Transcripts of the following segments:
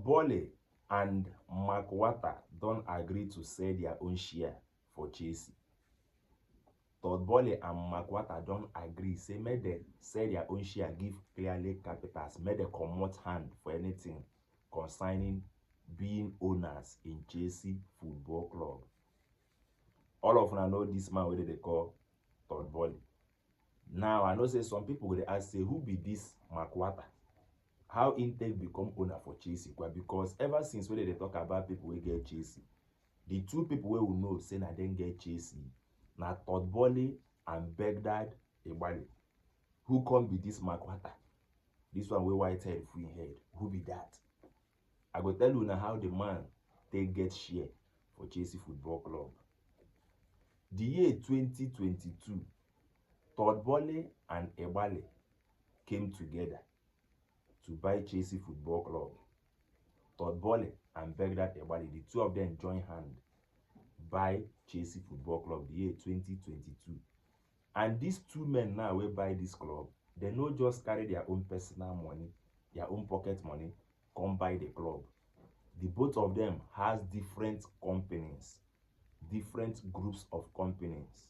Boehly and McWhorter don't agree to sell their own share for Chelsea. Todd Boehly and McWhorter don't agree. Say make they sell their own share, give Clear Lake Capitals, make they comot hand for anything concerning being owners in Chelsea Football Club. All of una know this man wey they call Todd Boehly. Now I know say some people will ask say who be this McWhorter? How Intake become owner for Chelsea? Because ever since when they talk about people wey get Chelsea, the two people wey we know say na dem get Chelsea na Todd Boehly and Behdad Egbali. Who come be this McWhorter? This one wey white head full head. Who be that? I go tell you now how the man take get share for Chelsea Football Club. The year 2022, Todd Boehly and Egbali came together to buy Chelsea Football Club. Todd Boehly and Behdad Egbali, the two of them join hand buy Chelsea Football Club the year 2022. And these two men now will buy this club. They no just carry their own personal money, their own pocket money, come buy the club. The both of them has different companies, different groups of companies.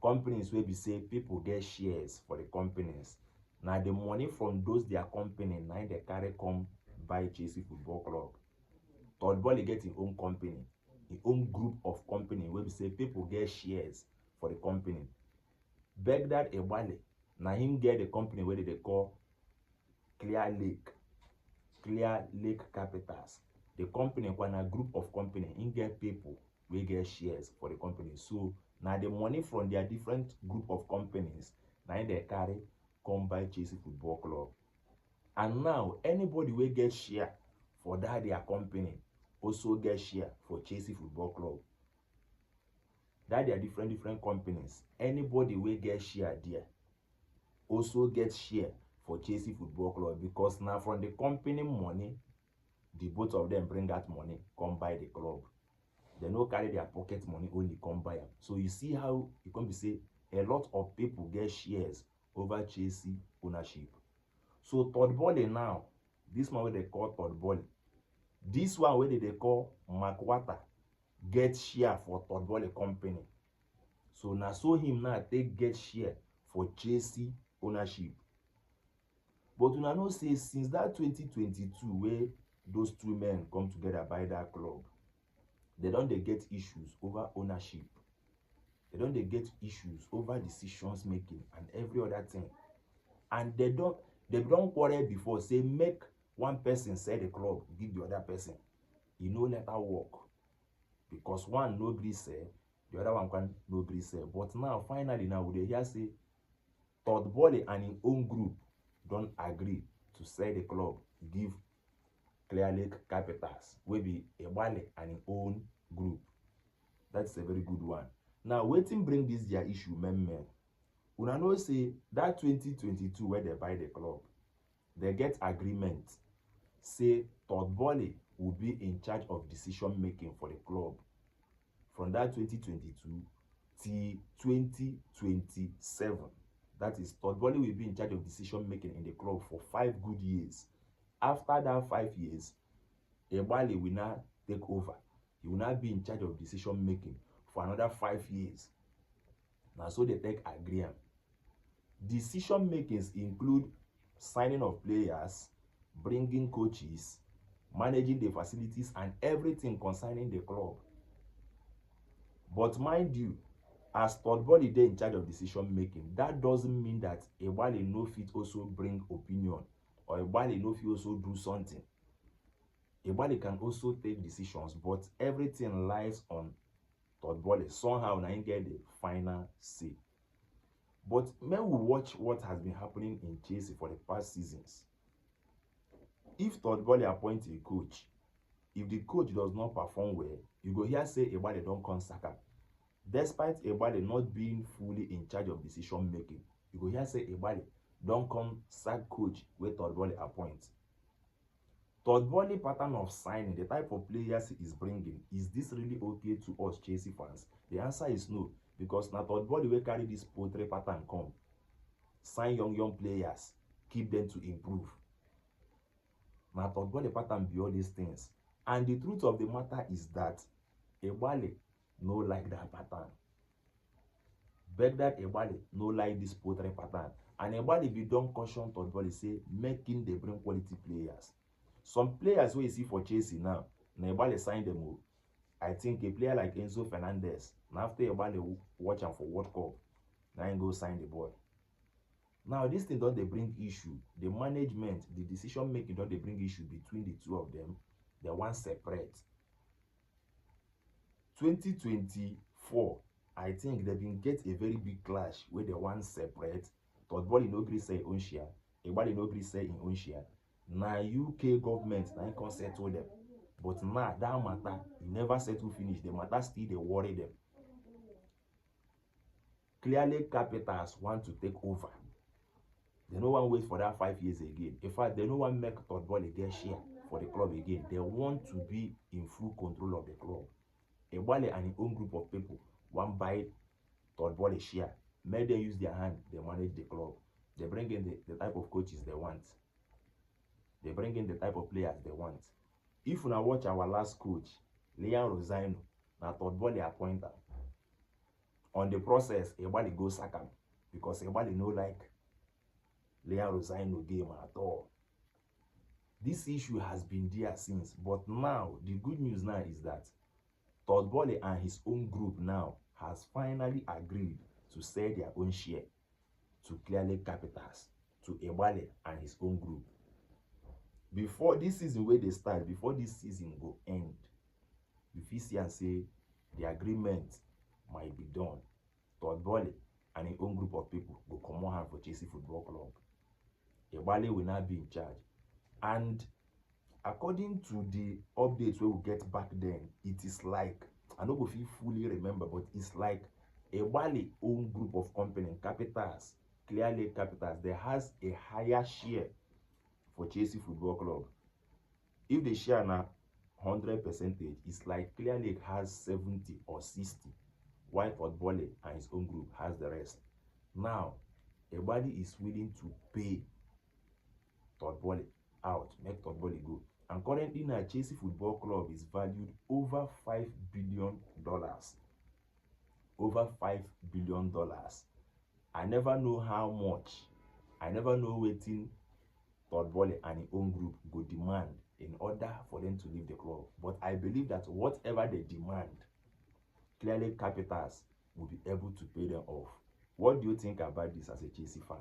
Companies where we say people get shares for the companies. Now the money from those their company, now they carry come buy Chelsea Football Club. Todd Boehly get his own company, his own group of company where we say people get shares for the company. Behdad Egbali, now him get the company where they call Clear Lake Capitals. The company when a group of company, him get people we get shares for the company. So now the money from their different group of companies, now they carry come buy Chelsea Football Club. And now anybody will get share for that their company also get share for Chelsea Football Club. That they are different companies. Anybody will get share there also get share for Chelsea Football Club, because now from the company money, the both of them bring that money come buy the club. They no carry their pocket money only come buy them. So you see how it can be say a lot of people get shares over Chelsea ownership. So Todd Boehly now, this one where they call Todd Boehly, this one where they call McWhorter get share for Todd Boehly company. So now so him now take get share for Chelsea ownership. But you know say since that 2022 where those two men come together by that club, they don't they get issues over ownership. They don't they get issues over decisions making and every other thing. And they don't quarrel before say make one person sell the club, give the other person. You know let that work. Because one no gree sell, the other one can no gree sell. But now finally now we hear say Todd Boehly and his own group don't agree to sell the club, give Clear Lake Capitals, will be Egbali and his own group. That's a very good one. Now, waiting bring this their issue, men. Una know say that 2022 where they buy the club, they get agreement. Say Todd Boehly will be in charge of decision making for the club from that 2022 till 2027. That is, Todd Boehly will be in charge of decision making in the club for 5 good years. After that 5 years, Egbali will now take over. He will now be in charge of decision making for another 5 years. Now, so they take agreement. Decision makings include signing of players, bringing coaches, managing the facilities, and everything concerning the club. But mind you, as Todd Boehly dey in charge of decision making, that doesn't mean that Egbali no fit also bring opinion, or Egbali no fit also do something. Egbali can also take decisions, but everything lies on Todd Boehly. Somehow now he get the final say. But may we watch what has been happening in Chelsea for the past seasons. If Todd Boehly appoints a coach, if the coach does not perform well, you go hear say Egbali don't come sack am. Despite Egbali not being fully in charge of decision making, you go hear say Egbali don't come sack coach where Todd Boehly appoints. Todd Boehly pattern of signing, the type of players he is bringing, is this really okay to us Chelsea fans? The answer is no, because now Todd Boehly will carry this poultry pattern come. Sign young players, keep them to improve. Now Todd Boehly pattern be all these things. And the truth of the matter is that Egbali no like that pattern. Behdad Egbali no like this poultry pattern. And Egbali be don caution Todd Boehly say making they bring quality players. Some players wey you see for Chelsea now, na Egbali sign them. I think a player like Enzo Fernandez, na after Egbali watch am for World Cup, na him go sign the boy. Now this thing don dey bring issue. The management, the decision making don dey bring issue between the two of them. They wan separate. 2024, I think they been get a very big clash where they wan separate. Todd Boehly no gree sell him own share. Egbali no gree sell him own share. Na UK government na him come settle them. But now that matter, e never settle finish. The matter still dey worry them. Clearly, Capitals want to take over. They no wan wait for that 5 years again. In fact, they no wan make Todd Boehly get share for the club again. They want to be in full control of the club. Egbali and his own group of people wan buy Todd Boehly share. Make them use their hand, they manage the club. They bring in the type of coaches they want. They bring in the type of players they want. If una watch our last coach, Leon Rosino, na Todd Boehly appointed. On the process, Egbali go sack him because Egbali no like Leon Rosino game at all. This issue has been there since, but now the good news now is that Todd Boehly and his own group now has finally agreed to sell their own share to Clearly Capitals, to Egbali and his own group. Before this season where they start, before this season go end, you fit see and say the agreement might be done. Todd Boehly and his own group of people go come hand for Chelsea Football Club. Egbali will now be in charge. And according to the updates we will get back then, it is like, I don't know if you fully remember, but it's like Egbali own group of company, Capitals, Clearly Capitals, there has a higher share for Chelsea Football Club. If the share now 100%, it's like Clearly has 70 or 60, while Todd Boehly and his own group has the rest. Now, Egbali is willing to pay Todd Boehly out, make Todd Boehly go. And currently now, Chelsea Football Club is valued over $5 billion. Over $5 billion. I never know how much. I never know waiting Todd Boehly and his own group go demand in order for them to leave the club. But I believe that whatever they demand, Clearly Capitals will be able to pay them off. What do you think about this as a Chelsea fan?